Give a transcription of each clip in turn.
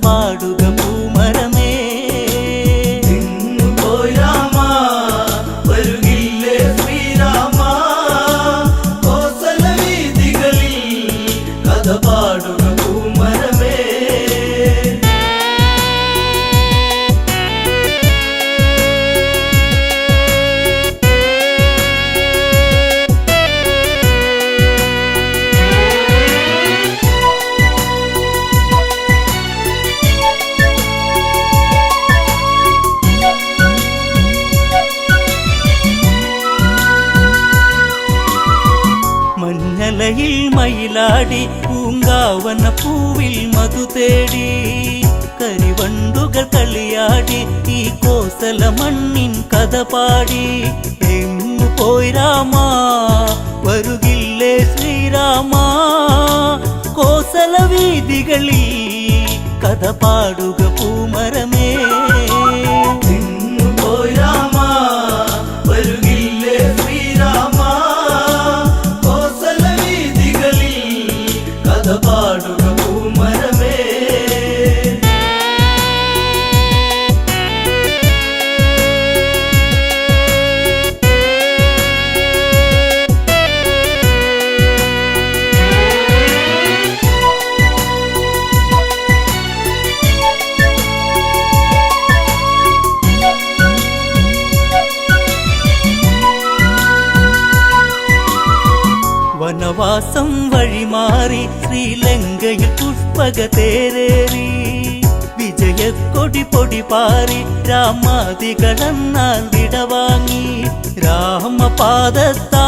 പാടുക പൂമരമേ. പോയി രാമ വരുകില്ലേ ശ്രീരാമ, കോസല വീഥികളിൽ കഥ പാടുക പൂമരമേ. മഞ്ഞലയിൽ മയിലാടി പൂങ്കാവന പൂവിൽ മധു തേടി, കരിവണ്ടുകൾ കളിയാടി ഈ കോസല മണ്ണിൻ കഥ പാടി. എങ്ങു പോയി രാമ വരുകില്ലേ ശ്രീരാമ, കോസല വീഥികളിൽ കഥ പാടുക പൂമരമേ. പോയി രാമ വരുകില്ലേ ശ്രീരാമ, കോസല വീഥികളിൽ കഥ പാടുക പൂമരമേ. വനവാസം വഴിമാറി ശ്രീലങ്കയിൽ പുഷ്പക തേരേറി, വിജയക്കൊടി പൊടി പാറി രാമാദികളെന്നാൽ വിടവാങ്ങി. രാമപാദത്താ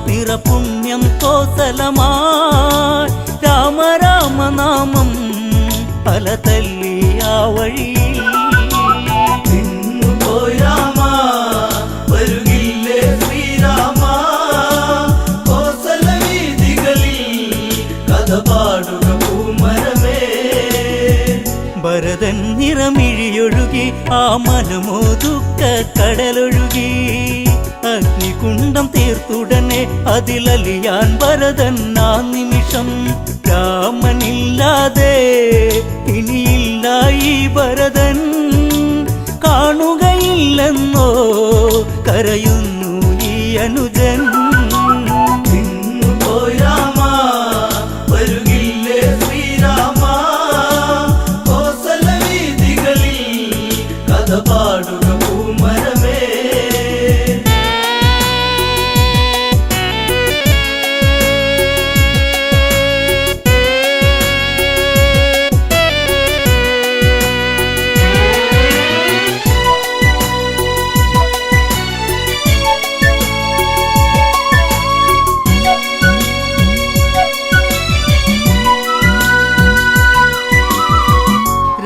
നിറപുണ്യം കോസലമായി, രാമ രാമനാമം പല തല്ലി ആ വഴിയിൽ. പോയി രാമ വരുകില്ലേ ശ്രീരാമ, കോസല വീഥികളിൽ കഥ പാടുക പൂമരമേ. ഭരതൻ നിറമിഴിയൊഴുകി ആ മനമോതുക്ക കടലൊഴുകി, അഗ്നികുണ്ഡം തീർത്തുടനെ അതിലലിയാൻ ഭരതൻ ആ നിമിഷം. രാമനില്ലാതെ ഇനിയില്ല ഈ ഭരതൻ, കാണുകയില്ലെന്നോ കരയുന്നു ഈ അനുജൻ. പോയി രാമ വരുകില്ലേ ശ്രീരാമ, കോസല വീഥികളിൽ കഥ പാടുക പൂമരമേ.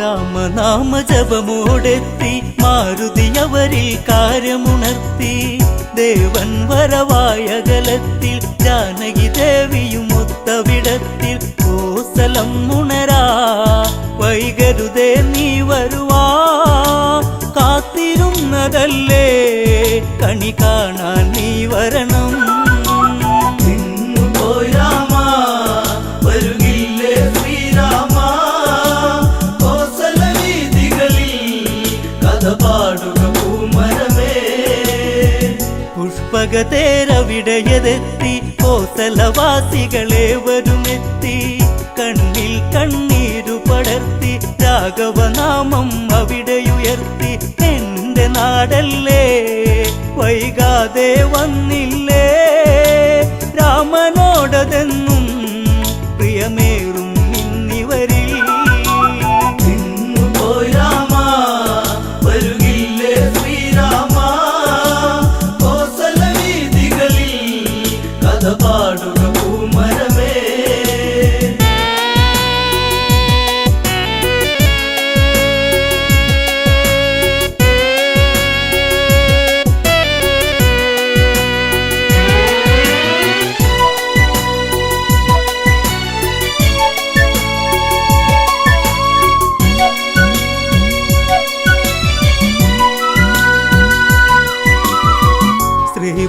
രാമനാമ ജപമോടെത്തി മാരുതി അവരിൽ കാര്യമുണർത്തി, ദേവൻ വരവായകലത്തിൽ ജാനകി ദേവിയും ഒത്തവിടത്തിൽ. കോസലം ഉണരാ വൈകരുതേ നീ വരുവാ, കാത്തിരുന്നതല്ലേ കണി കാണാൻ നീ വരണം. പോയി രാമ വരുകില്ലേ ശ്രീരാമ, കോസല വീഥികളിൽ കഥ പാടുക പൂമരമേ. പുഷ്പക തേരവിടയതെത്തി കോസലവാസികളെ വരുമെത്തി, കണ്ണിൽ കണ്ണീരു പടർത്തി രാഘവനാമം അവിടെയുയർത്തി. എന്റെ നാടല്ലേ വൈകാതെ വന്നില്ലേ, രാമനോടതെന്നും പ്രിയമേറും ഇന്നിവരിൽ. പോയി രാമ വരുകില്ലേ ശ്രീരാമ, കോസല വീഥികളിൽ കഥ പാടുക പൂമരമേ.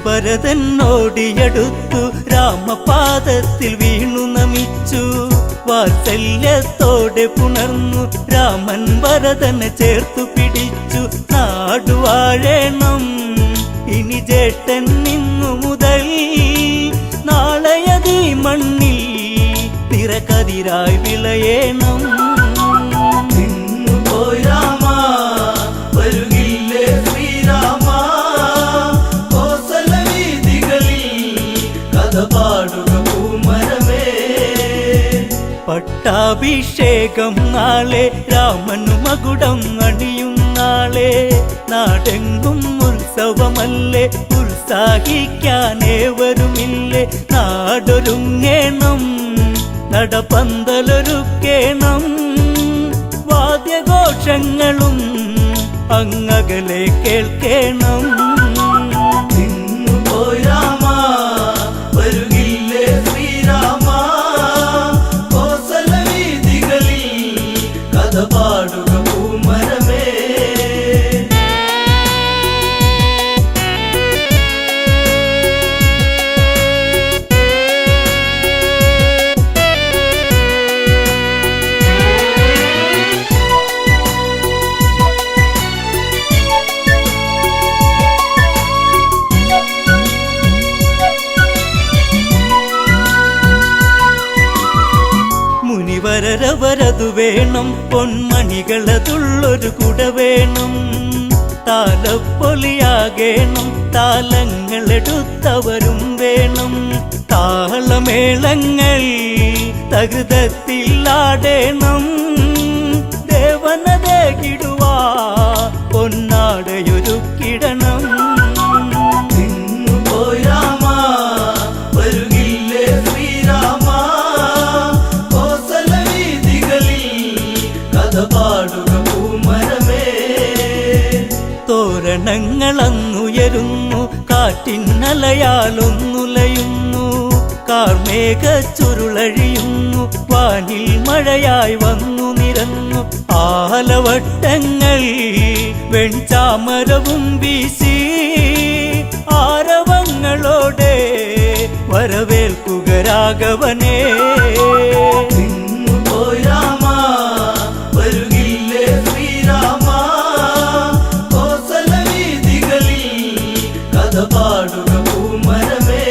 ഭരതൻ ഓടിയടുത്തു രാമപാദത്തിൽ വീണു നമിച്ചു, വാത്സല്യത്തോടെ പുണർന്നു രാമൻ ഭരതനെ ചേർത്തു പിടിച്ചു. നാടുവാഴേണം ഇനി ജേട്ടൻ ഇന്നു മുതൽ, നാളെയതീ മണ്ണിൽ നിറകതിരായി വിളയേണം. പോയി രാമ വരുകില്ലേ ശ്രീരാമ, കോസല വീഥികളിൽ കഥ പാടുക പൂമരമേ. പട്ടാഭിഷേകം നാളെ രാമനു മകുടം അണിയും നാളെ, നാടെങ്കും ഉത്സവമല്ലേ ഉത്സാഹിക്കാനേവരുമില്ലേ. നാടൊരുങ്ങേണം നടപന്തലൊരുക്കേണം, വാദ്യഘോഷങ്ങളും അങ്ങകലെ കേൾക്കേണം. പോയി രാമ വരുകില്ലേ ശ്രീരാമ, കോസല വീഥികളിൽ കഥ പാടുക പൂമരമേ. മുനിവരവരതു വേണം, പൊന്മണികളതുള്ളൊരു കുട വേണം. താലപ്പൊലിയാകേണം, താലങ്ങളെടുത്തവരും വേണം. താളമേളങ്ങൾ തകൃതത്തിലാടേണം, ദേവനതകിടുവാ പൊന്നാടയൊരുക്കിടണം. പോയി രാമ വരുകില്ലേ ശ്രീരാമ, കോസല വീഥികളിൽ കഥ പാടുക പൂമരമേ. തോരണങ്ങളന്നുയരുന്നു, കാറ്റിന്നലയാലൊന്നുലയുന്നു, കാർമേഘ ചുരുളഴിയുന്നു, വാനിൽ മഴയായി വന്നു നിരന്നു. ആലവട്ടങ്ങൾ വെൺചാമരവും വീശി ആരവങ്ങളോടെ വരവേൽക്കുക രാഘവനെ. പോയി രാമ വരുകില്ലേ ശ്രീരാമ, കോസല വീഥികളിൽ കഥ പാടുക പൂമരമേ.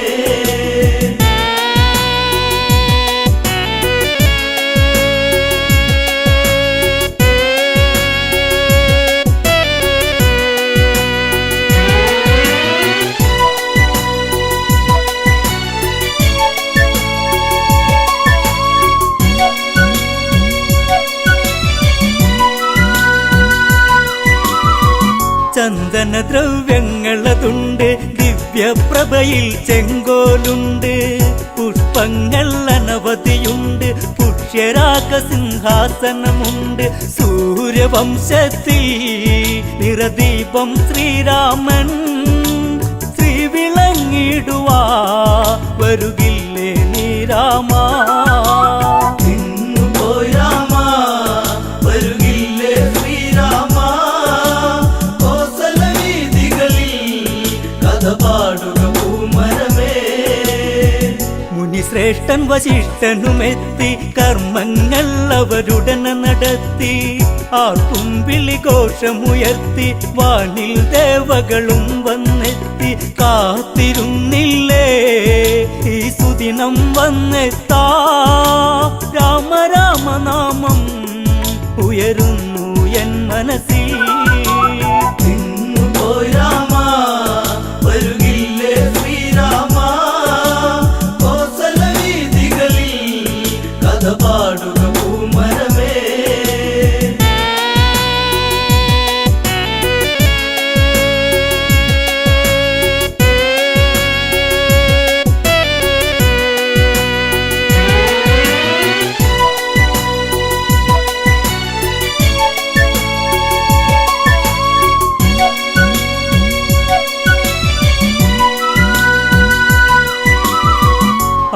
ചന്ദനദ്രവ്യങ്ങളതുണ്ട്, ദിവ്യപ്രഭയിൽ ചെങ്കോലുണ്ട്, പുഷ്പങ്ങൾ അനവധിയുണ്ട്, പുഷ്യരാഗ സിംഹാസനമുണ്ട്. സൂര്യവംശത്തിൽ നിറദീപം ശ്രീരാമൻ, ശ്രീവിളങ്ങിടുവാ വരുകില്ലേ നീ രാമ. പോയി രാമ വരുകില്ലേ ശ്രീരാമ, കോസല വീഥികളിൽ കഥ പാടുക പൂമരമേ. മുനിശ്രേഷ്ഠൻ വശിഷ്ഠനുമെത്തി, കർമ്മങ്ങൾ അവരുടനെ നടത്തി, ആർക്കും വിളിഘോഷമുയർത്തി, വാനിൽ ദേവകളും വന്നെത്തി. കാത്തിരുന്നില്ലേ ഈ സുദിനം വന്നെത്താ, രാമ രാമനാമം ഉയരുന്നു എൻ മനസ്സിൽ. പോയി രാമ വരുകില്ലേ ശ്രീരാമ, കോസല വീഥികളിൽ കഥ പാടുക പൂമരമേ.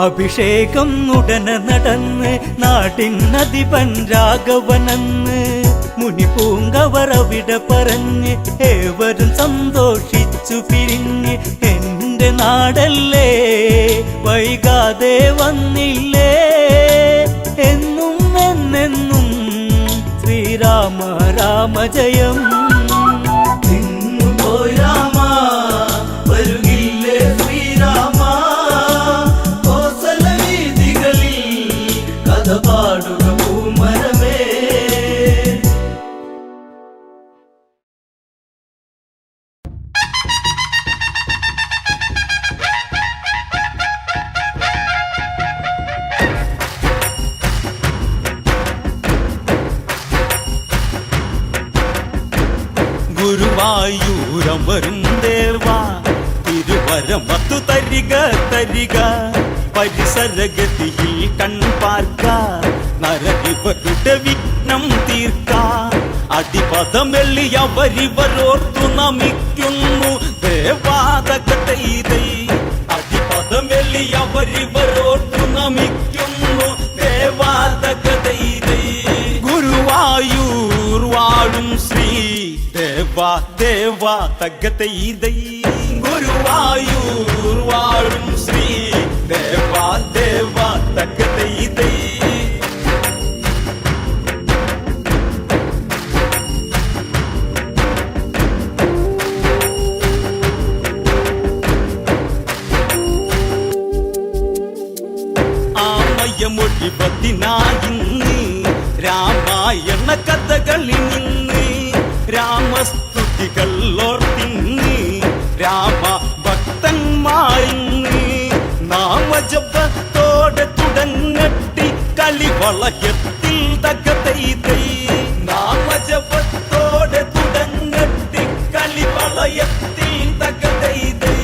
അഭിഷേകം ഉടനെ നടന്ന് നാടിനധിപൻ രാഘവനെന്ന്, മുനിപൂങ്കവർ അവിടെ പറഞ്ഞ് ഏവരും സന്തോഷിച്ചു പിരിഞ്ഞ്. എന്റെ നാടല്ലേ വൈകാതെ വന്നില്ലേ എന്ന് ശ്രീരാമ രാമ ജയം. നിന്നുപോയി രാമ വരുകില്ലേ ശ്രീരാമ കോസല വീഥികളിൽ കഥ പാടുക പൂമരമേ. ഗുരുവായൂരമരും ദേവാ തിരുവരമത്തു തരിക തരിക പരിസരഗതിയിൽ കൺപാർക്ക നരകിവരുടെ വിഘ്നം തീർക്ക അടിപദമെള്ളിയവരിവരോർത്തു നമിക്കുന്നു ദേവാതകതൈതൈ അടിപദമെള്ളിയവരിവരോർത്തു നമിക്കുന്നു ദേവാതകതൈതൈ ഗുരുവായൂർ വാഴും ശ്രീ ദേവാ ദേവാ തകതൈതൈ ഗുരുവായൂർ വാഴും ശ്രീ ദേവാ ദേവാ തകതൈതൈ ആമയമൊഴിപതിനായിന്ന് രാമായണ കഥകളിൽ നിന്ന് രാമസ്തുതികൾ ഓർത്തിന്ന് രാമ ഭക്തന്മാരിന്ന് നാമജപത്തോടെ തുടങ്ങട്ടി കളിവളയത്തിൽ തകതൈതൈ നാമജപത്തോടെ തുടങ്ങട്ടി കളിവളയത്തിൽ തകതൈതൈ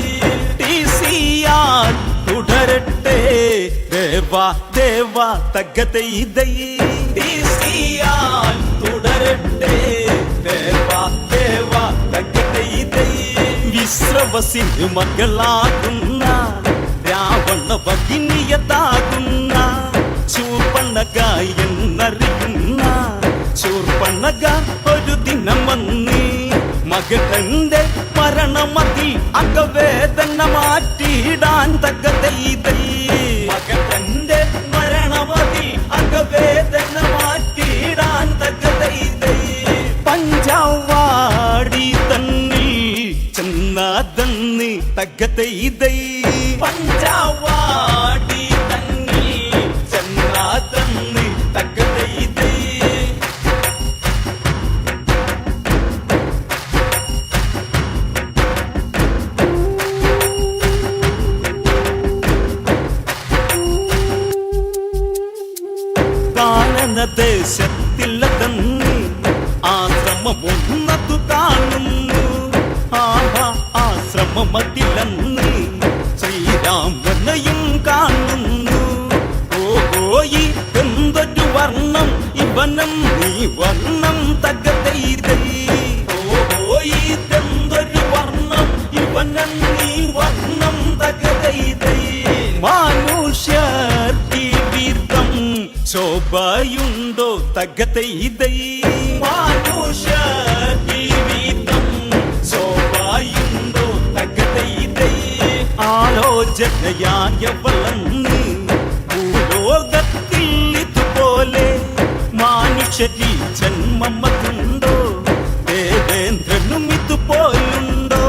ടിസിയാൻ തുടരട്ടെ ദേവാ ദേവാ തകതൈതൈ ടിസിയാൻ തുടരട്ടെ ദേവാ ദേവാ തകതൈതൈ വിശ്രവസിന് മകളാകുന്ന രാവണ ഭഗിനിയതാകുന്ന ശൂർപ്പണഖ എന്നറിയുന്ന ശൂർപ്പണഖ ഒരു ദിനം വന്ന് മകന്റെ മരണമതിൽ അകവേദന മാറ്റിയിടാൻ തകതൈതൈ മകന്റെ മരണമതിൽ അകവേദന മാറ്റിയിടാൻ തകതൈതൈ പഞ്ചവാടി തന്നിൽ ചെന്നാതന്ന് തകതൈതൈ പഞ്ചവാടി തന്നിൽ ചെന്നാതന്ന് തകതൈതൈ ദേശത്തിലതന്ന് ആശ്രമമൊന്നതു കാണുന്നു ആഹാ ആശ്രമമതിലന്ന് ശ്രീരാമനെയും കാണുന്നു ഓഹോയി എന്തൊരു വർണ്ണം ഇവനം നീ വർണ്ണം തകതൈതൈ ഓഹോയി എന്തൊരു വർണ്ണം ഇവനം നീ വർണ്ണം തകതൈതൈ മനുഷ്യർ ജീവിതം ശോഭയുണ്ടോ തകതൈതൈ മനുഷ്യർ ജീവിതം ശോഭയുണ്ടോ തകതൈതൈ ആലോചനയായവളന്ന് ഭൂലോകത്തിൽ ഇതുപോലെ മനുഷ്യരിൽ ജന്മമതുണ്ടോ ദേവേന്ദ്രനും ഇതുപോലുണ്ടോ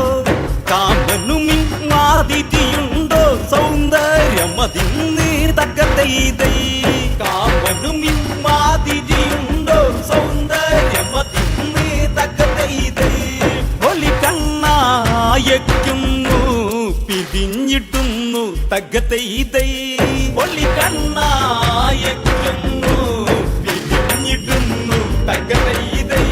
കാമനും മാതിരിയുണ്ടോ സൗന്ദര്യമതിന്ന് തകതൈതൈ കാമനും മാതിരിയുണ്ടോ സൗന്ദര്യമതിന്ന് തകതൈതൈ ഒലി കണ്ണായക്കുന്നു പിരിഞ്ഞിടുന്നു തകതൈതൈ ഒലി കണ്ണായക്കുന്നു പിരിഞ്ഞിടുന്നു തകതൈതൈ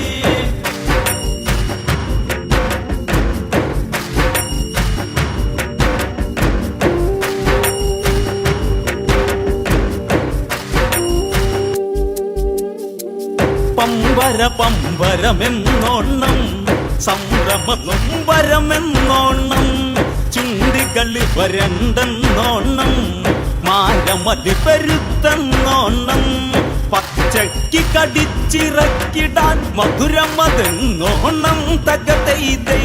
പമ്പര പമ്പരമെന്നോണം സംഭ്രമനൊമ്പരമെന്നോണം ചുണ്ടികളി വരണ്ടെന്നോണം മാരമതി പെരുത്തെന്നോണം പച്ചയ്ക്ക് കടിച്ചിറക്കിടാൻ മധുരമതെന്നോണം തകതൈതൈ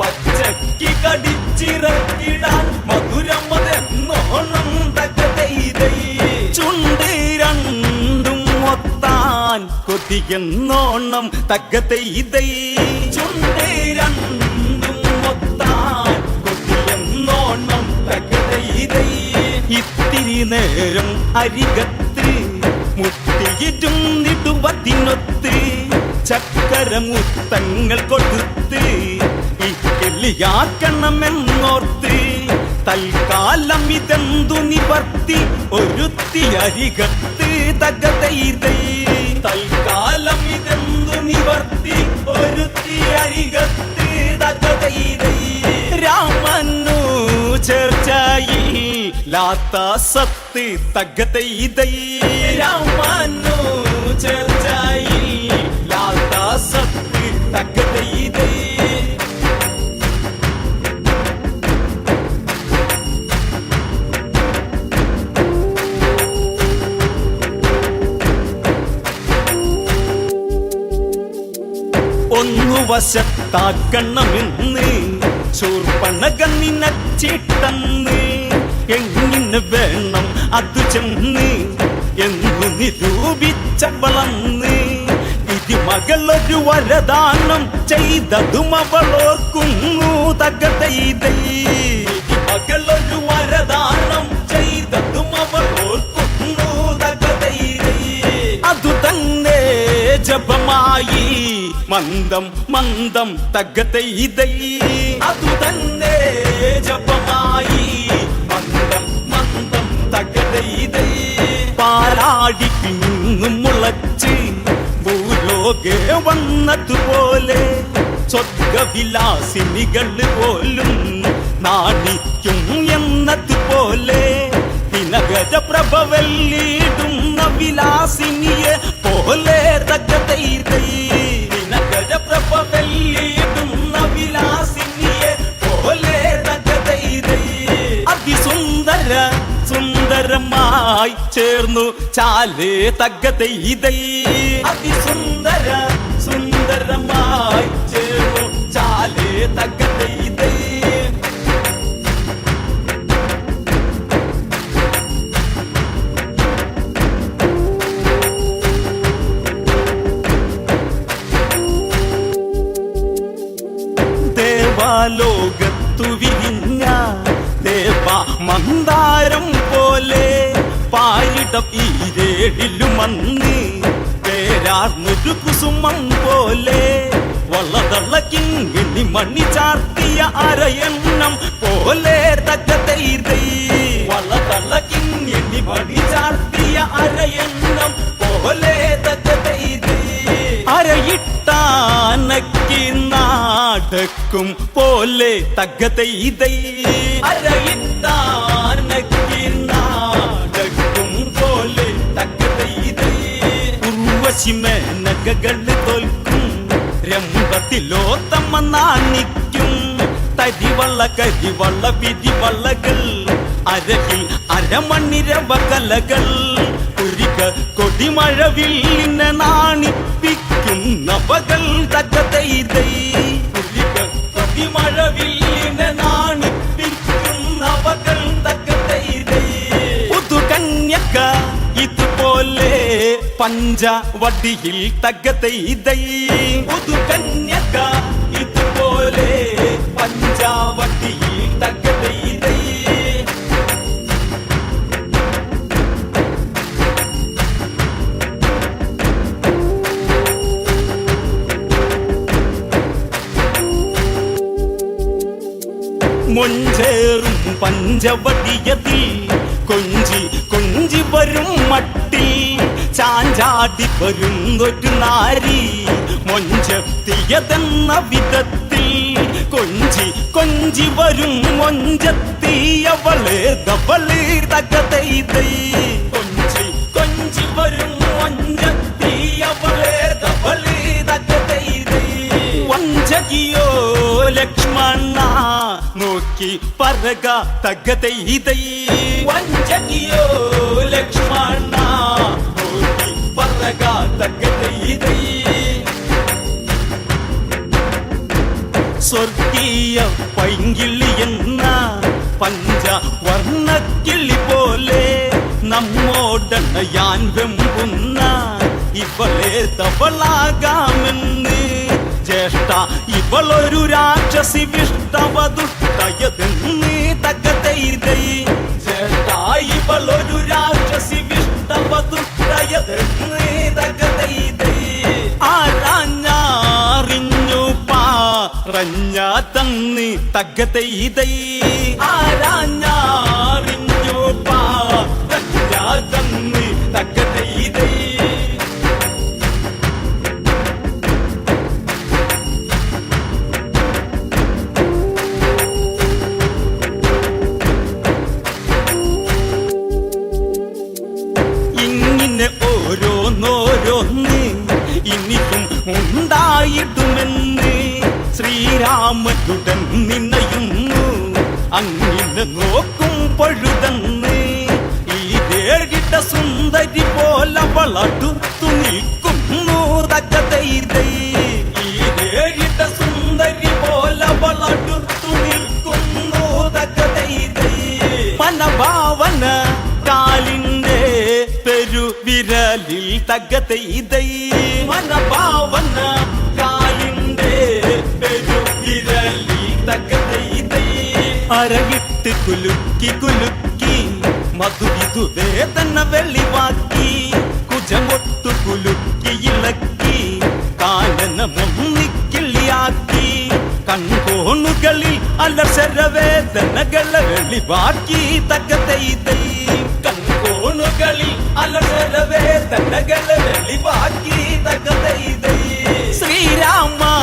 പച്ചയ്ക്ക് കടിച്ചിറക്കിടാൻ മധുരമതെന്നോണം തകതൈതൈ ചുണ്ടി രണ്ടും ഒത്താൻ കൊതിയെന്നോണം തകതൈതൈ ചുണ്ടേ രണ്ടും ഒത്താൻ കൊതിയെന്നോണം തകതൈതൈ ഇത്തിരി നേരം അരികത്ത് മുട്ടിയിരുന്നിടുവതിനൊത്ത് ചക്കരമുത്തങ്ങൾ കൊടുത്ത് ഇക്കിളിയാക്കണമെന്നോർത്ത് തൽക്കാലം ഇതെന്തു നിവർത്തി ഒരുത്തി അരികത്ത് തകതൈതൈ തൽക്കാലം ഇതെന്തു നിവർത്തി ഒരുത്തി അരികത്ത് തകതൈതൈ രാമനു ചേർച്ചായി ലാത്ത സത്ത് തകതൈതൈ രാമനു ചേർച്ചായി ലാത്ത സത്ത് തകതൈതൈ ഒന്നു വശത്താക്കണമെന്ന് ശൂർപ്പണഖൻ നിനച്ചിട്ടെന്ന് എങ്ങനെ വേണം അത് ചെന്ന് എന്നു നിരൂപിച്ചവളന്ന് ഇതി മകളൊരു വരദാനം ചെയ്തതും അവളോർക്കുന്നു തകതൈതൈ ഇതി മകളൊരു വരദാനം ചെയ്തതും അവളോർക്കുന്നു തകതൈതൈ അതു തന്നെ ജപമായി മന്ദം മന്ദം തകതൈതൈ അതു തന്നെ ജപമായി മന്ദം മന്ദം തകതൈതൈ പാലാടിക്ക് നിന്നും മുളച്ച് ഭൂലോകെ വന്നതുപോലെ സ്വർഗവിലാസിനികൾ പോലും നാണിക്കും എന്നതുപോലെ ദിനകര പ്രഭവല്ലിടുന്ന വിലാസിനിയെ പോലെ തകതൈതൈ ദിനകര പ്രഭവല്ലിടുന്ന വിലാസിനിയെ പോലെ തകതൈതൈ അതിസുന്ദര സുന്ദരമായി ചേർന്നു ചാലേ തകതൈതൈ അതിസുന്ദര സുന്ദരമായി ചേർന്നു ചാലേ തകതൈതൈ ദേവാലോകത്തു വിരിഞ്ഞ ദേവ മന്ദാരം പോലെ പാരിട ഈരേഴിലുമന്ന് പേരാർന്നൊരു കുസുമം പോലെ വളതള്ള കിങ്ങിണി മണി ചാർത്തിയ അരയണ്ണം പോലെ തകതൈതൈ വളതള്ള കിങ്ങിണി മണി ചാർത്തിയ അരയണ്ണം പോലെ തകതൈതൈ അരയിട്ടാനക്കി നാടക്കും പോലെ തകതൈതൈ അരയിട്ടാനക്കി നാടക്കും പോലെ തകതൈതൈ ഉർവശിമേനകകൾ തോൽക്കും രംഭത്തിലോത്തമ്മ നാണിക്കും തരിവള്ള കരിവള്ള വിരിവള്ളകൾ അരകിൽ അരമണിരവകലകൾ ഒരിക കൊടിമഴവില്ലിനെ നാണിപ്പിക്കും നവകൾ തകതൈതൈ ഒരിക കൊടിമഴവില്ലിനെ നാണിപ്പിക്കും നവകൾ തകതൈതൈ പുതുകന്യക ഇതുപോലെ പഞ്ചവടിയിൽ തകതൈതൈ പുതുകന്യക ഇതുപോലെ പഞ്ചവടിയിൽ തകതൈതൈ മൊഞ്ചേറും പഞ്ചവടിയതിൽ കൊഞ്ചി കൊഞ്ചി വരും മട്ടിൽ ചാഞ്ചാടി വരുന്നൊരു നാരി മൊഞ്ചത്തിയതെന്ന വിധത്തിൽ കൊഞ്ചി കൊഞ്ചി വരും മൊഞ്ചത്തിയവളെ ദവളെ തകതൈതൈ കൊഞ്ചി കൊഞ്ചി വരും മൊഞ്ചത്തിയവളെ ദവളെ തകതൈതൈ വഞ്ചകിയോ ലക്ഷ്മണ നോക്കി പറക തകതൈതൈ വഞ്ചകിയോ ലക്ഷ്മണ നോക്കി പറക തകതൈതൈ സ്വർഗീയ പൈങ്കിളി എന്ന പഞ്ചവർണ്ണക്കിളി പോലെ നമ്മോടണയാൻ വെമ്പുന്ന ഇവളേതവളാകാമെന്ന് ജ്യേഷ്ഠ ഇവളൊരു രാക്ഷസി വിഷ്ടവതുഷ്ടയതെന്ന് തകതൈതൈ ജ്യേഷ്ഠ ഇവളൊരു രാക്ഷസി വിഷ്ടവതുഷ്ടയതെന്ന് തകതൈതൈ ആരാഞ്ഞറിഞ്ഞു പറഞ്ഞ തന്ന് തകതൈതൈ ആരാഞ്ഞറിഞ്ഞു പറഞ്ഞ തന്ന് തകതൈതൈ ഇങ്ങനെ ഓരോന്നോരോന്ന് ഇനിയും ഉണ്ടായിടുമെന്ന് ശ്രീരാമനുടൻ നിന്നയുന്നു അങ്ങനെ നോക്കും പൊഴുതെന്ന് ഈ ഏഴിട്ട സുന്ദരി പോലെ വളടുത്തു നിൽക്കുന്നു തകതൈതൈ ഈ ഏഴിട്ട സുന്ദരി പോലെ വളടുത്തു നിൽക്കുന്നു തകതൈതൈ മനഭാവന കാലിന്റെ പെരുവിരലിൽ തകതൈതൈ മനഭാവന കാലിന്റെ പെരുവിരലിൽ തകതൈതൈ അരകിട്ട് കുലുക്കി കുലുക്കി മധുവിധു വേദന വെളിവാക്കി കുജമൊട്ടു കുലുക്കി ഇളക്കി കാനന മുന്നിക്കിള്ളിയാക്കി കൺകോണുകളിൽ അലസരവേദനകളെ വെളിവാക്കി തകതൈതൈ കൺകോണുകളിൽ അലസരവേദനകളെ വെളിവാക്കി തകതൈതൈ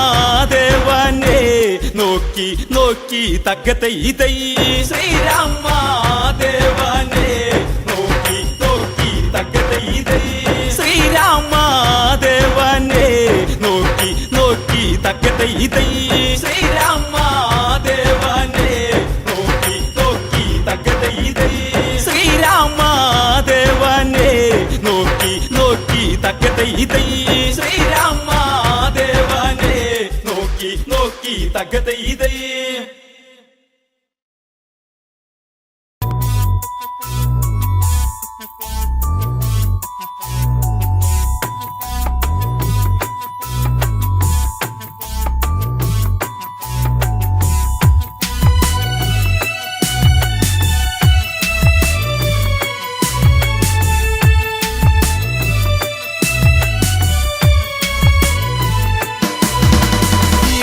ശ്രീരാമദേവനെ നോക്കി നോക്കി തകതൈതൈ ശ്രീരാമദേവനെ നോക്കി നോക്കി തകതൈതൈ ശ്രീരാമദേവനെ നോക്കി നോക്കി തകതൈതൈ ശ്രീരാമദേവനെ നോക്കി നോക്കി തകതൈതൈ ശ്രീരാമദേവനെ നോക്കി നോക്കി തകതൈതൈ ശ്രീരാമദേവനെ നോക്കി നോക്കി തകതൈതൈ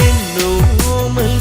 എന്നോമൽ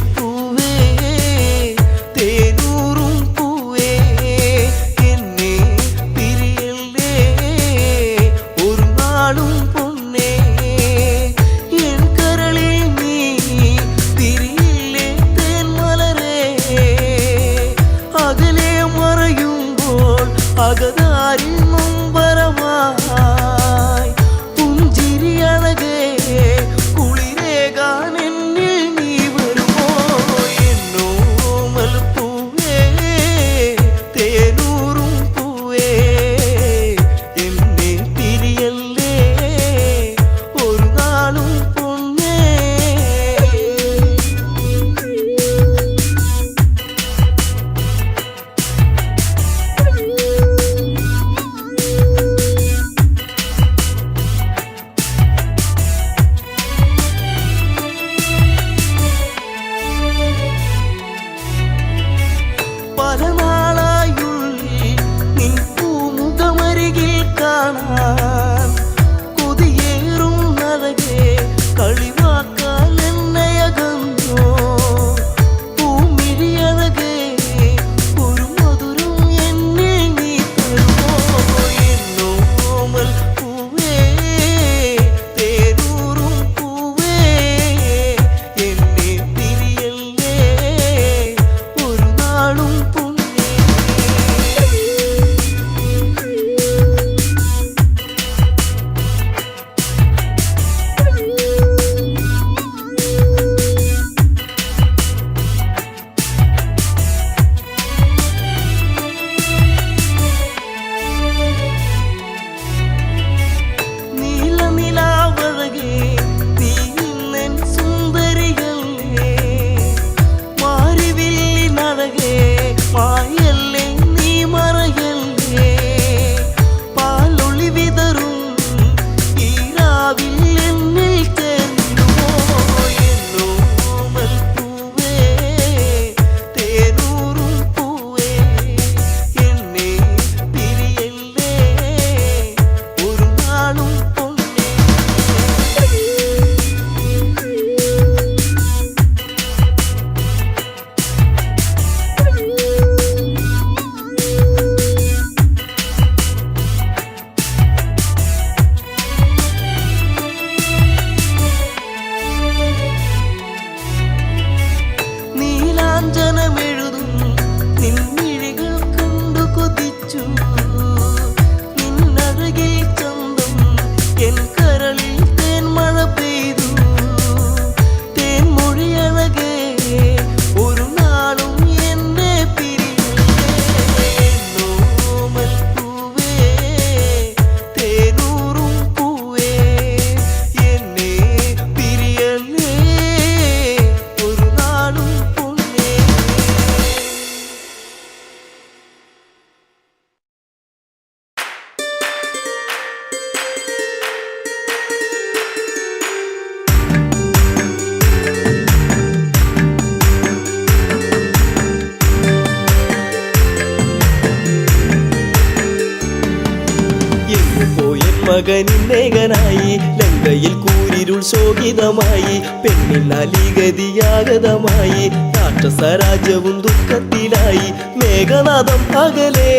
മകനിന്നേകനായി ലങ്കയിൽ കൂരിരുൾ ശോകിതമായി പെണ്ണിനാലിഗതിയാഗതമായി രാക്ഷസരാജ്യവും ദുഃഖത്തിലായി മേഘനാഥം പകലേ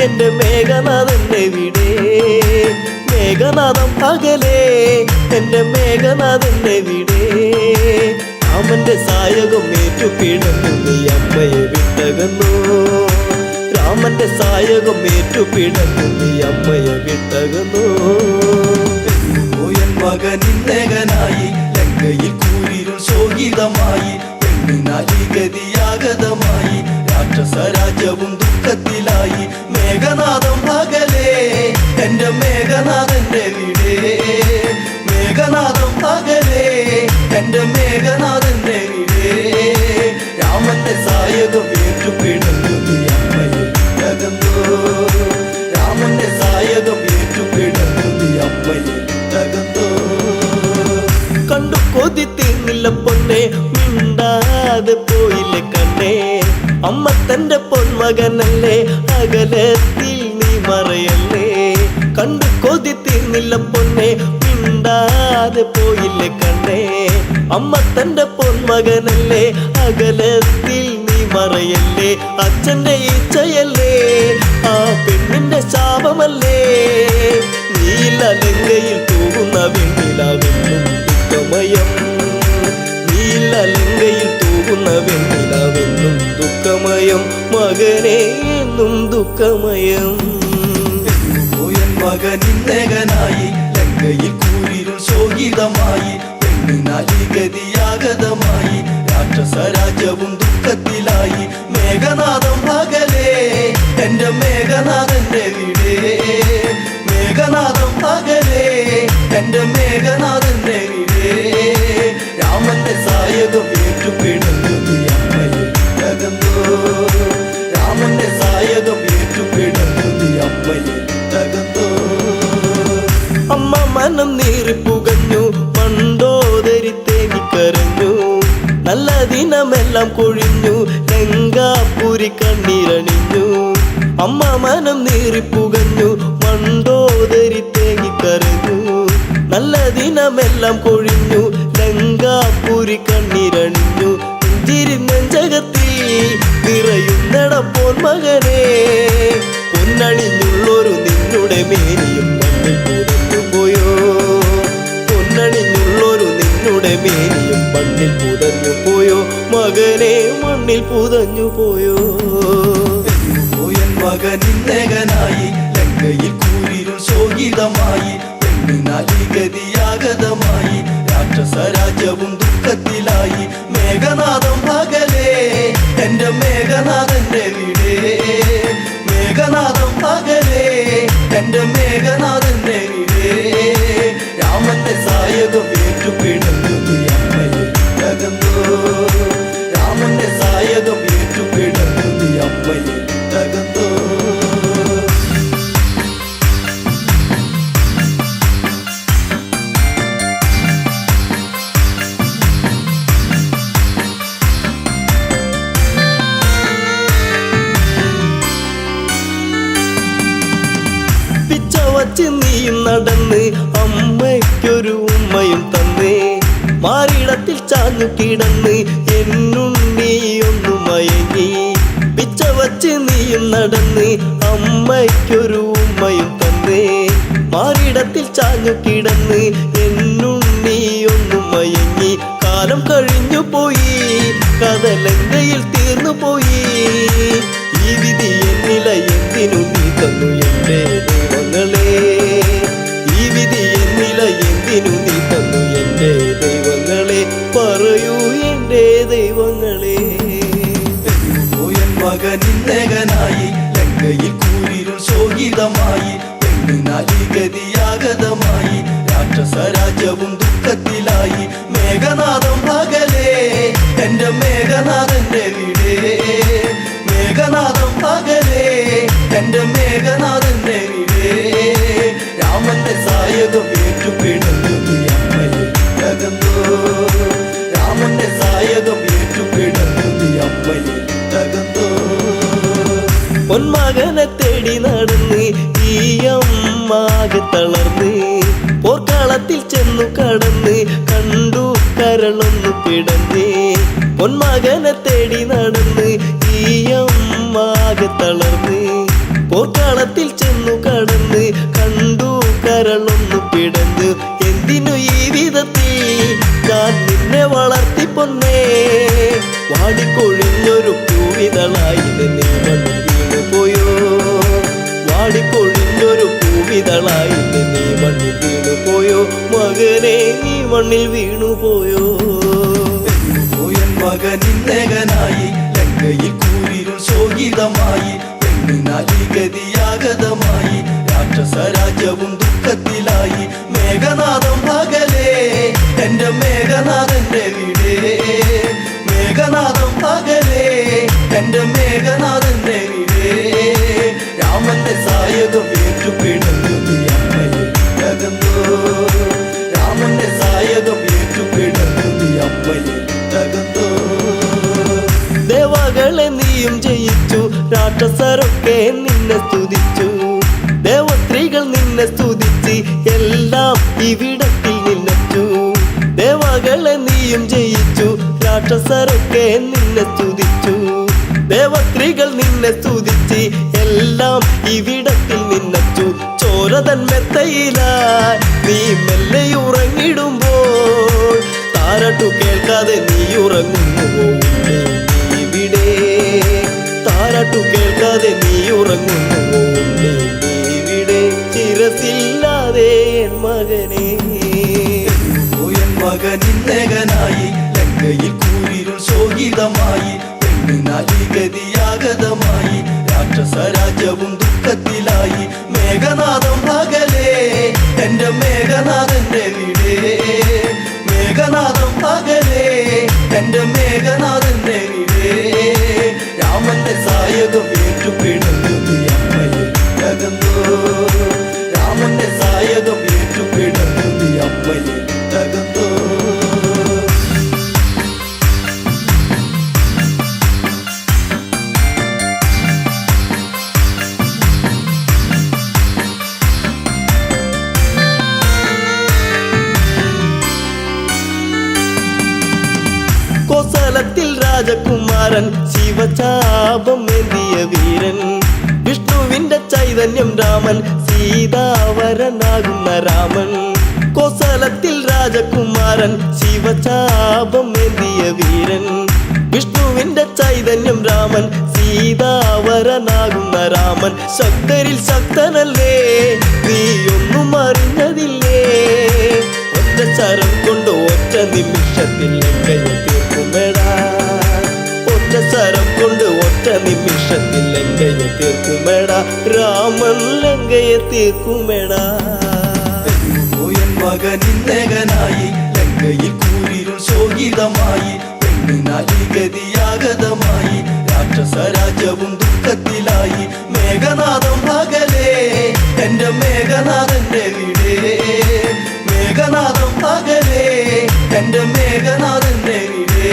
എന്റെ മേഘനാഥന്റെ വിടെ മേഘനാഥം പകലേ എന്റെ മേഘനാഥന്റെ വിടെ രാമന്റെ സായകം ഏറ്റുപിടന്നു നീ അമ്മയെ വിട്ടകന്നു രാമന്റെ സായകം ഏറ്റുപിടന്നു നീ അമ്മയെ വിട്ടകന്നു പോയൻ മകനിന്നേകനായി ലങ്കയിൽ കൂരിരുൾ ശോകിതമായി പെണ്ണിനാലിഗതിയാഗതമായി രാക്ഷസരാജ്യവും ദുഃഖത്തിലായി മേഘനാഥം പകലേ എന്റെ മേഘനാഥന്റെ വിടെ മേഘനാഥം പകലേ എന്റെ മേഘനാഥന്റെ വിടെ രാമന്റെ സായകം ഏറ്റുപിടന്നു നീ അമ്മയെ വിട്ടകന്നു രാമന്റെ സായകം ഏറ്റുപിടന്നു നീ അമ്മയെ വിട്ടകന്നു കണ്ടു കൊതി തീർന്നില്ല പൊന്നെ മിണ്ടാതെ പോയില്ലേ കണ്ണേ അമ്മ തന്റെ പൊന്മകനല്ലേ അകലത്തിൽ നീ മറയല്ലേ കണ്ടു കൊതി തീർന്നില്ല പൊന്നെ മിണ്ടാതെ പോയില്ലേ കണ്ണേ അമ്മ തന്റെ പൊന്മകനല്ലേ അകലത്തിൽ നീ മറയല്ലേ അച്ഛന്റെ ഇച്ഛയല്ലേ ആ പെണ്ണിന്റെ ശാപമല്ലേ നീല ലങ്കയിൽ തൂകുന്ന വെണ്ണിലാവെന്നും ദുഃഖമയം നീല ലങ്കയിൽ തൂകുന്ന വെണ്ണിലാവെന്നും ദുഃഖമയം മകനെ എന്നും ദുഃഖമയം പോയൻ മകനിന്നേകനായി ലങ്കയിൽ കൂരിരുൾ ശോകിതമായി പെണ്ണിനാലിഗതിയാഗതമായി രാക്ഷസരാജ്യവും ദുഃഖത്തിലായി മേഘനാഥം പകലേ എന്റെ മേഘനാഥന്റെ വിടെ മേഘനാഥം പകലേ എന്റെ മേഘനാഥന്റെ വിടെ രാമന്റെ സായകം ഏറ്റുപിടന്നു നീ അമ്മയെ വിട്ടകന്നു രാമന്റെ സായകം ഏറ്റുപിടന്നു നീ അമ്മയെ വിട്ടകന്നു അമ്മ മനം നീറിപ്പുകഞ്ഞു മണ്ടോദരി തേങ്ങിക്കരഞ്ഞു നല്ല ദിനമെല്ലാം കൊഴിഞ്ഞു ലങ്കാപുരി കണ്ണീരണിഞ്ഞു അമ്മ മനം നീറിപ്പുകഞ്ഞു മണ്ടോദരി തേങ്ങിക്കരഞ്ഞു നല്ല ദിനമെല്ലാം കൊഴിഞ്ഞു ലങ്കാപുരി കണ്ണീരണിഞ്ഞു നെഞ്ചകത്തിൽ നിറയുന്നട പൊന്മകനെ പൊന്നണിഞ്ഞുള്ളൊരു നിന്നുടെ മേനിയും മണ്ണിൽ പുതഞ്ഞു പോയോ പൊന്നണിഞ്ഞുള്ളൊരു നിന്നുടെ മേനിയും മണ്ണിൽ പുതഞ്ഞു പോയോ മകനെ മണ്ണിൽ പുതഞ്ഞു പോയോ പോയൻ മകനിന്നേകനായി ലങ്കയിൽ കൂരിരുൾ ശോകിതമായി പെണ്ണിനാലിഗതിയാഗതമായി രാക്ഷസരാജ്യവും ദുഃഖത്തിലായി മേഘനാഥം പകലേ എന്റെ മേഘനാഥന്റെ വിടെ മേഘനാഥം പകലേ എന്റെ മേഘനാഥന്റെ വിടെ രാമന്റെ സായകം ഏറ്റുപിടന്നു നീ അമ്മയെ വിട്ടകന്നു രാമന്റെ സായകം ഏറ്റുപിടന്നു നീ അമ്മയെ വിട്ടകന്നു വച്ച് നീയും നടന്ന് അമ്മയ്ക്കൊരു ഉമ്മയും തന്നേ മാറിടത്തിൽ ചാഞ്ഞു കിടന്ന് എന്നുണ്ണീയൊന്നു മയങ്ങി പിച്ച വച്ച് നീയും നടന്ന് അമ്മയ്ക്കൊരു ഉമ്മയും തന്നേ മാറിടത്തിൽ ചാഞ്ഞു കിടന്ന് എന്നുണ്ണീയൊന്നു മയങ്ങി കാലം കഴിഞ്ഞു പോയി കഥലങ്കയിൽ തീർന്നു പോയി ഈ വിധി എന്നില എന്തിനു നീ തന്നു എന്റെ ദൈവങ്ങളെ ഈ വിധി എന്നില എന്തിനു നീ തന്നു എന്റെ ദൈവങ്ങളെ പറയൂ എന്റെ ദൈവങ്ങളെ പോയൻ മകനിന്നേകനായി ലങ്കയിൽ കൂരിരുൾ ശോകിതമായി പെണ്ണിനാലിഗതിയാഗതമായി രാക്ഷസരാജ്യവും ദുഃഖത്തിലായി മേഘനാഥം പകലേ എന്റെ മേഘനാഥന്റെ വിടെ മേഘനാഥം പകലേ എന്റെ മേഘനാഥന്റെ വിടെ രാമന്റെ സായകം ഏറ്റുപിടന്നു നീ അമ്മയെ വിട്ടകന്നു രാമന്റെ സായകം ഏറ്റുപിടന്നു നീ അമ്മയെ വിട്ടകന്നു പൊന്മകനെ തേടി നടന്ന് ഈ അമ്മാകെ തളർന്ന് ഞാൻ നിന്നെ വളർത്തി പൊന്നേ. വാടിക്കൊഴിഞ്ഞൊരു പൂവിതളായി നീ മണ്ണിൽ വീണു പോയോ. വാടിക്കൊഴിഞ്ഞൊരു പൂവിതളായി നീ മണ്ണിൽ വീണു പോയോ. മകനെ നീ മണ്ണിൽ വീണു പോയോ. പോയൻ മകനിന്നകനായി ലങ്കയിൽ കൂരിരുൾ ശോകിതമായി. പെണ്ണിനാലി ഗതിയാഗതമായി. രാക്ഷസരാജ്യവും ദുഃഖത്തിലായി. മേഘനാഥം പകലേ എന്റെ മേഘനാഥന്റെ വീടേ. മേഘനാഥം പകലേ എന്റെ മേഘനാഥന്റെ വീടേ. രാമന്റെ സായകം ഏറ്റുപിടഞ്ഞു നീ അമ്മയിൽ തകർന്നോ. രാമന്റെ സായകം ഏറ്റുപിടഞ്ഞു നീ അമ്മയിൽ തകർന്നോ. ദേവകളെ നീയും ജയിച്ചു. രാക്ഷസരൊക്കെ നിന്നെ സ്തുതിച്ചു. ദേവസ്ത്രീകൾ നിന്നെ സ്തുതിച്ച് എല്ലാം ഇവിടത്തിൽ നിന്നച്ചു. ദേവകളെ നീയും ജയിച്ചു. രാക്ഷസരൊക്കെ നിന്നെ സ്തുതിച്ചു. ദേവസ്ത്രീകൾ നിന്നെ സ്തുതിച്ച് എല്ലാം ഇവിടത്തിൽ നിന്നച്ചു. ചോരതൻ മെത്തയിലായി നീ മെല്ലെ ഉറങ്ങിടുമ്പോൾ താരട്ടു കേൾക്കാതെ നീ ഉറങ്ങുന്നുവോ ഇവിടെ. താരട്ടു കേൾക്കാതെ നീ ഉറങ്ങുന്നുവോ ഇവിടെ. ചിരസില്ലാതെ എൻ മകനെ. പോയൻ മകനിന്നകനായി ലങ്കയിൽ കൂരിരുൾ ശോകിതമായി. പെണ്ണിനാലി ഗതിയാഗതമായി. രാക്ഷസരാജ്യവും ദുഃഖത്തിലായി. മേഘനാഥം പകലേ എന്റെ മേഘനാഥന്റെ വീടേ. മേഘനാഥം പകലേ എന്റെ മേഘനാഥന്റെ വീടേ. രാമന്റെ സായകം ഏറ്റുപിടഞ്ഞു നീ അമ്മയിൽ തകർന്നോ. രാമന്റെ സായകം ഏറ്റുപിടഞ്ഞു നീ അമ്മയിൽ തകർന്നോ. കോസലത്തിൽ രാജകുമാരൻ ശിവചാപം ഏന്തിയ വീരൻ. വിഷ്ണുവിന്റെ ചൈതന്യം രാമൻ. സീതാവരനാകുന്ന രാമൻ. കോസലത്തിൽ രാജകുമാരൻ ശിവചാപം ഏന്തിയ വീരൻ. വിഷ്ണുവിന്റെ ചൈതന്യം രാമൻ. സീതാവരനാകുന്ന രാമൻ. ശക്തരിൽ ശക്തനല്ലേ നീ ഒന്നും അറിഞ്ഞതില്ലേ. ഒറ്റ ശരം കൊണ്ട് ഒറ്റ നിമിഷത്തിൽ ലങ്കയെ തീർക്കുമെടാ. ഒറ്റ ശരം കൊണ്ട് ഒറ്റ നിമിഷത്തിൽ ലങ്കയെ തീർക്കുമെടാ. രാമൻ ലങ്കയെ തീർക്കുമെടാ. പോയൻ മകനിന്നകനായി ലങ്കയിൽ കൂരിരുൾ ശോകിതമായി. പെണ്ണിനാലി ഗതിയാഗതമായി. രാക്ഷസരാജ്യവും ദുഃഖത്തിലായി. മേഘനാഥം പകലേ എന്റെ മേഘനാഥന്റെ വീടേ. മേഘനാഥം പകലേ എന്റെ മേഘനാഥന്റെ വീടേ.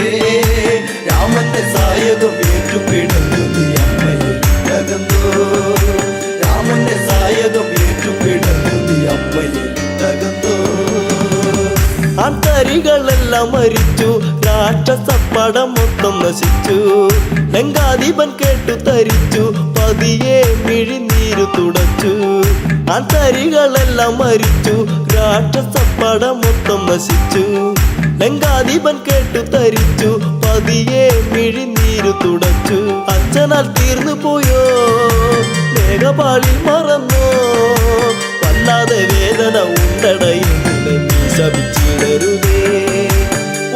രാമന്റെ സായകം ഏറ്റുപിടഞ്ഞു നീ അമ്മയിൽ തകർന്നോ. രാമന്റെ സായകം ഏറ്റുപിടഞ്ഞു നീ അമ്മയിൽ തകർന്നോ. ആൾക്കാരികളെല്ലാം മരിച്ചു. രാക്ഷസപ്പടം മൊത്തം നശിച്ചു. ലങ്കാധിപൻ കേട്ടു തരിച്ചു. പതിയെ മിഴിനീരു തുടച്ചു. ആൾക്കാരികളെല്ലാം മരിച്ചു. രാക്ഷസപ്പടം മൊത്തം നശിച്ചു. ലങ്കാധിപൻ കേട്ടു തരിച്ചു. പതിയെ മിഴിനീരു തുടച്ചു. അച്ഛനാൽ തീർന്നു പോയോ. മേഘപാളിൽ മറന്നോ. വല്ലാതെ വേദന ഉണ്ടടയെന്നിലെ നീ ശപിച്ചിടരുതേ.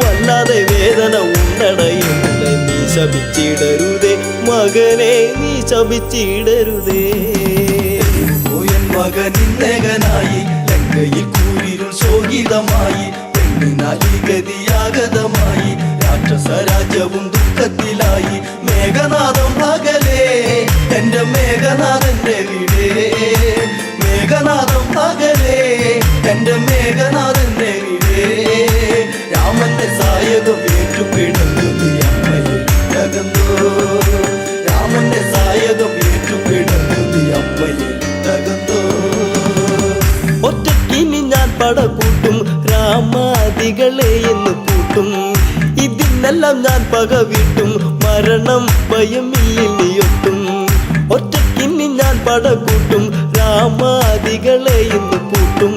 വല്ലാതെ വേദന ഉണ്ടടയെന്നിലെ നീ ശപിച്ചിടരുതേ. മകനെ നീ ശപിച്ചിടരുതേ. പോയൻ മകനിന്നകനായി ലങ്കയിൽ കൂരിരുൾ ശോകിതമായി. പെണ്ണിനാലി ഗതിയാഗതമായി. രാക്ഷസരാജ്യവും ദുഃഖത്തിലായി. മേഘനാഥം പകലേ എന്റെ മേഘനാഥന്റെ വീടേ. മേഘനാഥം പകലേ എന്റെ മേഘനാഥന്റെ വീടേ. രാമന്റെ സായകം ഏറ്റുപിടഞ്ഞു നീ അമ്മയിൽ തകർന്നോ. രാമന്റെ സായകം ഏറ്റുപിടഞ്ഞു നീ അമ്മയിൽ തകർന്നോ. ഒറ്റക്കിനി ഞാൻ പടകൂട്ടും. രാമാദികളെ എന്ന് കൂട്ടും. ഇതിനെല്ലാം ഞാൻ പകവിട്ടും. മരണം ഭയമില്ലിയൊട്ടും. ഒറ്റക്കിനി ഞാൻ പടകൂട്ടും. രാമാദികളെ എന്ന് കൂട്ടും.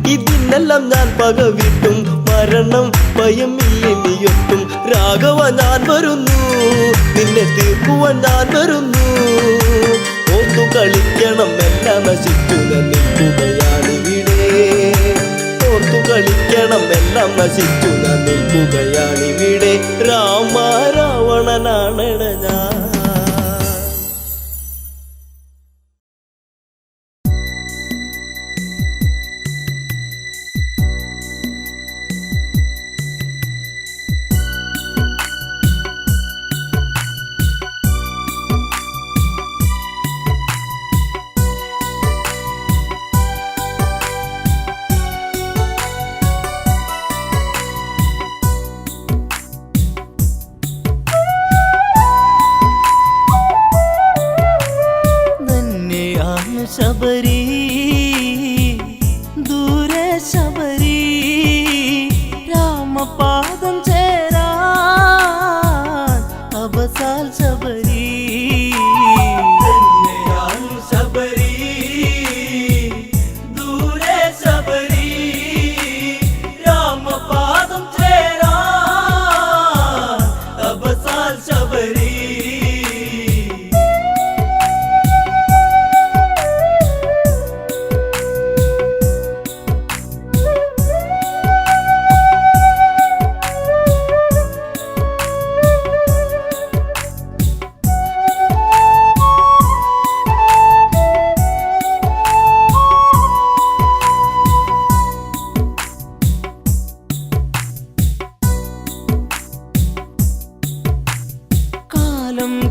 ഇതിനെല്ലാം ഞാൻ പകവിട്ടും. മരണം ഭയമില്ലെനിയൊട്ടും രാഘവ ഞാൻ വരുന്നു, നിന്നെ തീർക്കുവാൻ ഞാൻ വരുന്നു. ഓർത്തു കളിക്കണം എല്ലാം നശിച്ചു ഞാൻ നിൽക്കുകയാണിവിടെ, ഓർത്തു കളിക്കണം എല്ലാം നശിച്ചു ഞാൻ നിൽക്കുകയാണിവിടെ. രാമ രാവണനാണെട ഞാൻ. ശബരി ദൂരെ ശബരി രാമപാദം ചേരാൻ അബസാൽ ശബരി. ശബരി ദൂരെ ശബരി രാമപാദം ചേരാൻ അബസാൽ ശബരി.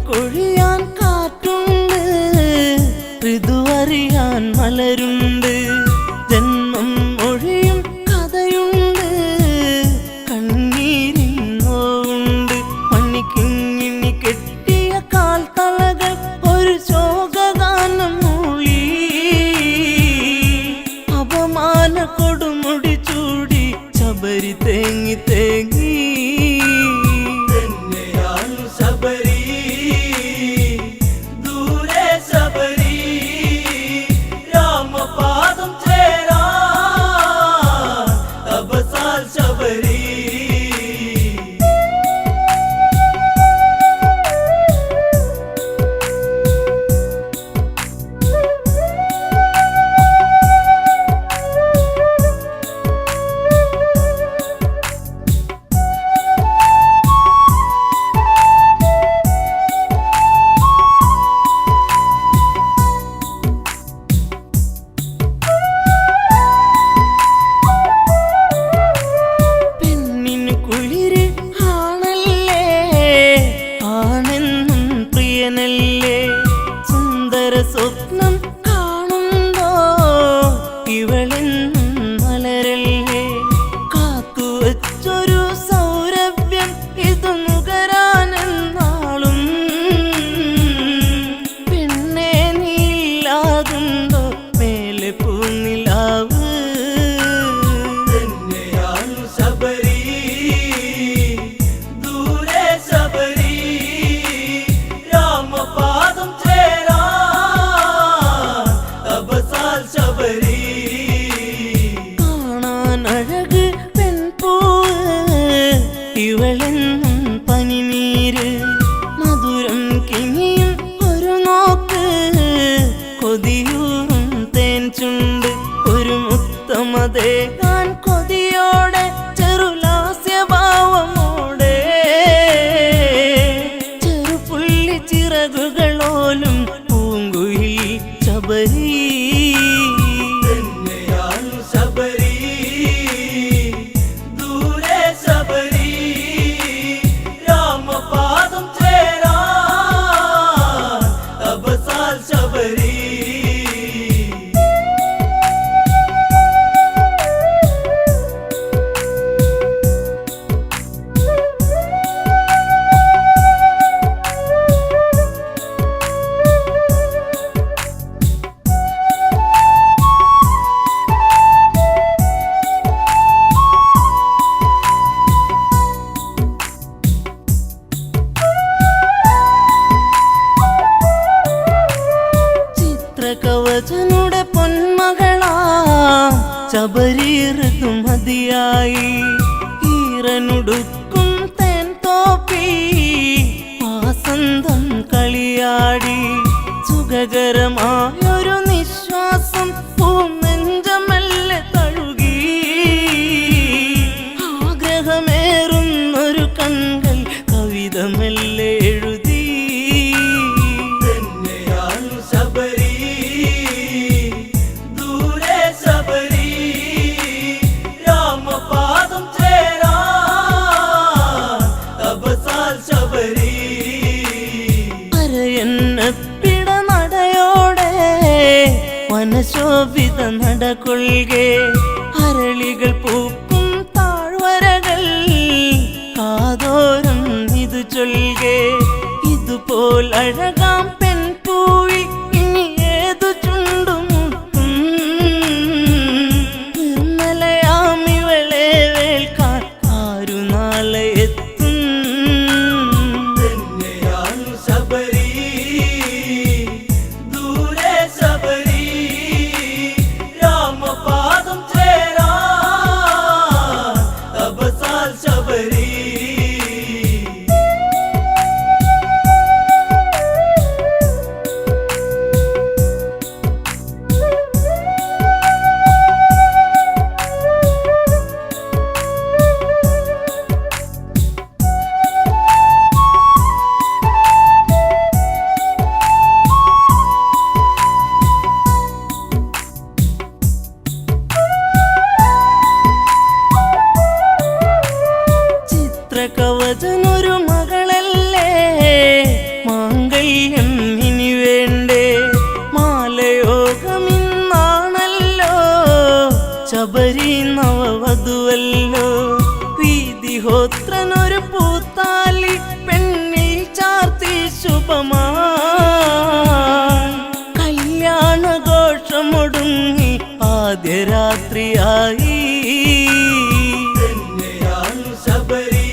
കൊഴിയാൻ കാറ്റുണ്ട്, ഋതുവറിയാൻ മലരുണ്ട്, ജന്മം ഒഴിയും കഥയുണ്ട്, കണ്ണീരിൻ നോവുണ്ട്. മണ്ണിക്കിങ്ങിണി കെട്ടിയ കാൽത്തളകൾ ഒരു ശോകഗാനം മൂളി, അപമാന കൊടുമുടി ചൂടി ശബരി തേങ്ങി തേങ്ങി. ശബരി ദൂരെ ശബരി രാമപാദം ചേരാൻ അബസാൽ ശബരി. കുമരനുടുക്കും തേൻ തോപ്പി വാസന്തം കളിയാടി സുഖകരമായൊരു നിശ്വാസം പൂനെഞ്ചമെല്ലെ തഴുകി ആഗ്രഹമേറുന്നൊരു കൺകൾ കവിത മെല്ലെ എഴുതി തന്നെയാണു ശബരി ദൂരെ ശബരി രാമപാദം ചേരാ തപസാൽ ശബരി അരയന്നപ്പിട നടയോടെ വനശോഭിത നടകൊള്ളുകെ അരളികൾ പൂക്കും താഴ്വരകൾ കാതോരം ഇത് ചൊല്ലുകെ ഇതുപോൽ അഴകാം പെൺപൂവി ഇനി ഏതു ചുണ്ടുമുട്ടും നിർമ്മലയാമിവളെ വേൽക്കാൻ ആരു നാളെ എത്തും തന്നെയാണു ശബരി ദൂരെ ശബരി രാമപാദം ചേരാ തപസാൽ ശബരി ചിത്രകവചനൊരു മകളല്ലേ മാംഗല്യം ഇനി വേണ്ടേ മാലയോഗമിന്നാണല്ലോ ശബരി നവവധുവല്ലോ വീതിഹോത്രനൊരു പൂത്താലി പെണ്ണിൽ ചാർത്തി ശുഭമാ കല്യാണഘോഷമൊടുങ്ങി ആദ്യ രാത്രിയായി തന്നെയാണു ശബരി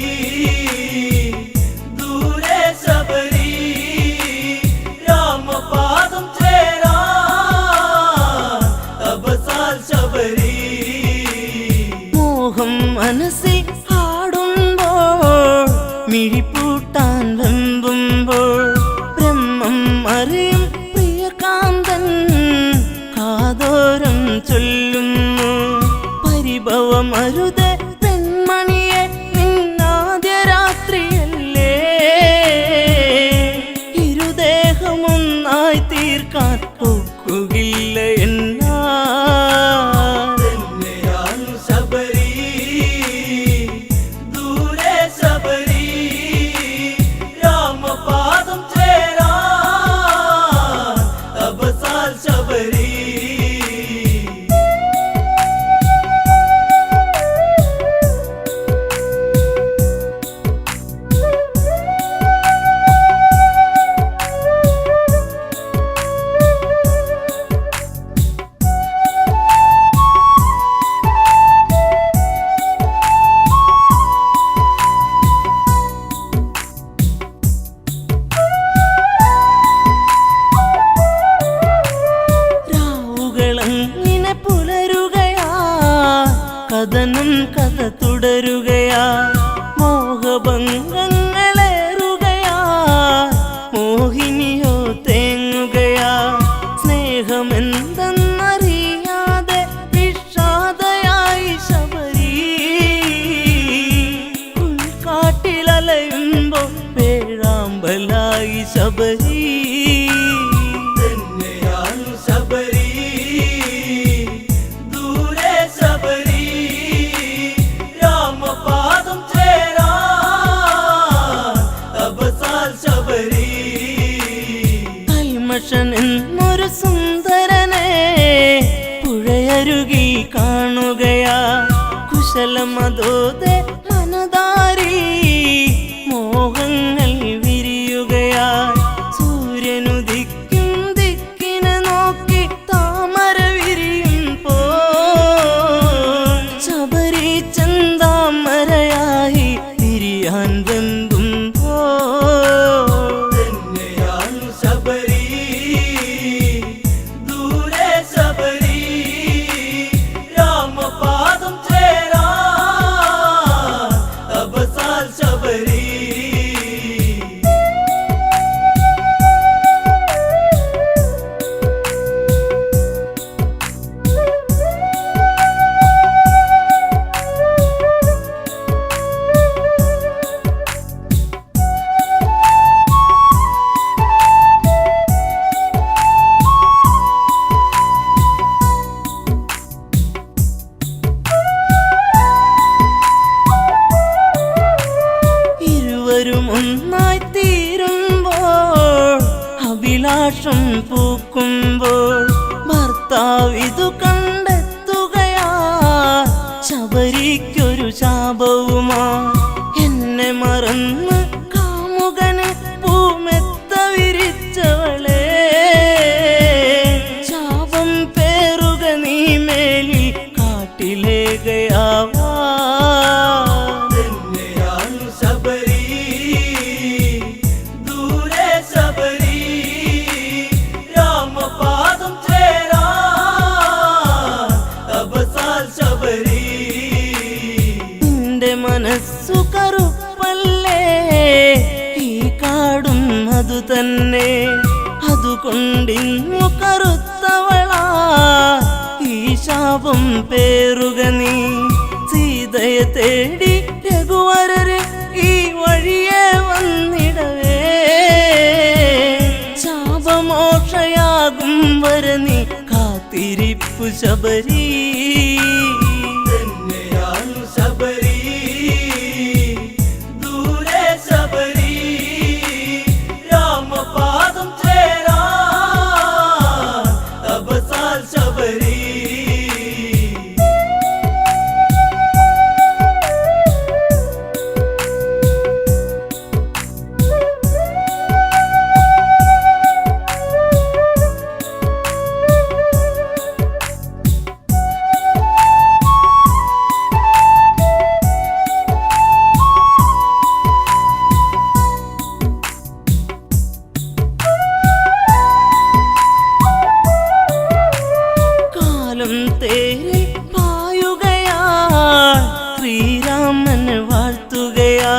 ദൂരെ ശബരി രാമപാദം ചേരാ തപസാൽ ശബരി മോഹം മനസ്സിൽ ആടുമ്പോൾ മിഴിപ്പൂട്ടാൻ വെമ്പുമ്പോൾ ബ്രഹ്മം അറിയും പ്രിയകാന്തൻ കാതോരം ചൊല്ലുന്നു പരിഭവമരുത് പെൺമണിയെ നിന്നാദ്യ രാത്രിയല്ലേ ഇരുദേഹമൊന്നായി തീർക്കാൻ ഒക്കുകയില്ല എന്നാ തന്നെയാണു ശബരി ദൂരെ ശബരി രാമപാദം ചേരാ തപസാൽ ശബരി രാവുകളങ്ങനെ പുലരുകയാ കഥനം കഥ തുടരുകയാ മോഹഭംഗങ്ങളേറുകയാ മോഹിനിയോ തേങ്ങുകയാ സ്നേഹമെന്തെന്നറിയാതെ വിഷാദയായി ശബരി ഉൾക്കാട്ടിലലയുമ്പോ വേഴാമ്പലായി ശബരി തന്നെയാണു ശബരി ദൂരെ ശബരി രാമപാദം ചേരാ ശബരി ഒന്നായി തീരുമ്പോൾ അഭിലാഷം പൂക്കുമ്പോൾ ഭർത്താവിതു കണ്ടെത്തുകയാ ശബരിക്കൊരു ശാപവുമാ എന്നെ മറന്ന് കാമുകന് പൂമെത്ത വിരിച്ചവളെ ശാപം പേറുക നീ മേലിൽ കാട്ടിലേകയാവാ മനസ്സു കറുപ്പല്ലേ ഈ കാടും അതു തന്നെ അതുകൊണ്ടിന്നു കറുത്തവളാ ഈ ശാപം പേറുക നീ സീതയെ തേടി രഘുവരര് ഈ വഴിയെ വന്നിടവേ ശാപമോക്ഷയാകും വര നീ കാത്തിരിപ്പു ശബരി ശബരി ദൂരെ ശബരി രാമപാദം ചേരാ തപസാൽ ശബരി തേരി പായുകയാ ശ്രീരാമന് വാഴ്ത്തുകയാ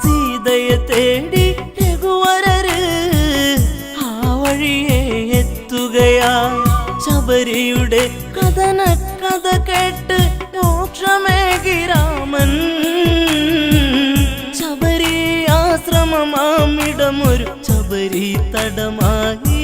സീതയെ തേടി രഘുവരര് ആ വഴിയെ എത്തുകയാ ശബരിയുടെ കഥന കഥ കേട്ട് മോക്ഷമേകി രാമൻ ശബരി ആശ്രമമാമിടമൊരു ശബരി തടമായി